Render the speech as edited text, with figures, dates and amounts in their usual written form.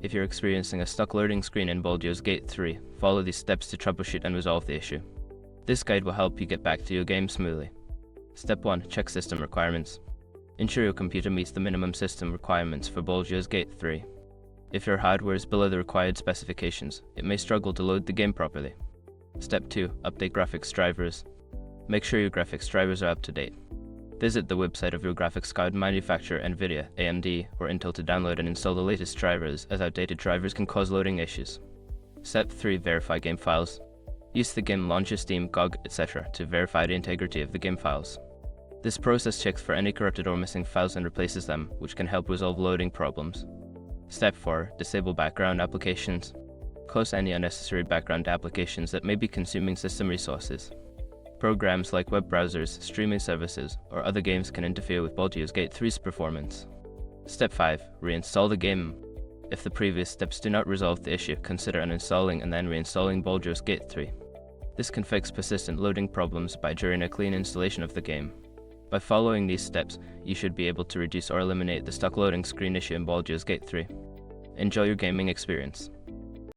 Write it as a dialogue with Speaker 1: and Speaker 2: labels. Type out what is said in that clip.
Speaker 1: If you're experiencing a stuck loading screen in Baldur's Gate 3, follow these steps to troubleshoot and resolve the issue. This guide will help you get back to your game smoothly. Step 1. Check system requirements. Ensure your computer meets the minimum system requirements for Baldur's Gate 3. If your hardware is below the required specifications, it may struggle to load the game properly. Step 2. Update graphics drivers. Make sure your graphics drivers are up to date. Visit the website of your graphics card manufacturer, NVIDIA, AMD, or Intel to download and install the latest drivers, as outdated drivers can cause loading issues. Step 3. Verify game files. Use the game launcher, Steam, GOG, etc. to verify the integrity of the game files. This process checks for any corrupted or missing files and replaces them, which can help resolve loading problems. Step 4. Disable background applications. Close any unnecessary background applications that may be consuming system resources. Programs like web browsers, streaming services, or other games can interfere with Baldur's Gate 3's performance. Step 5. Reinstall the game. If the previous steps do not resolve the issue, consider uninstalling and then reinstalling Baldur's Gate 3. This can fix persistent loading problems during a clean installation of the game. By following these steps, you should be able to reduce or eliminate the stuck loading screen issue in Baldur's Gate 3. Enjoy your gaming experience.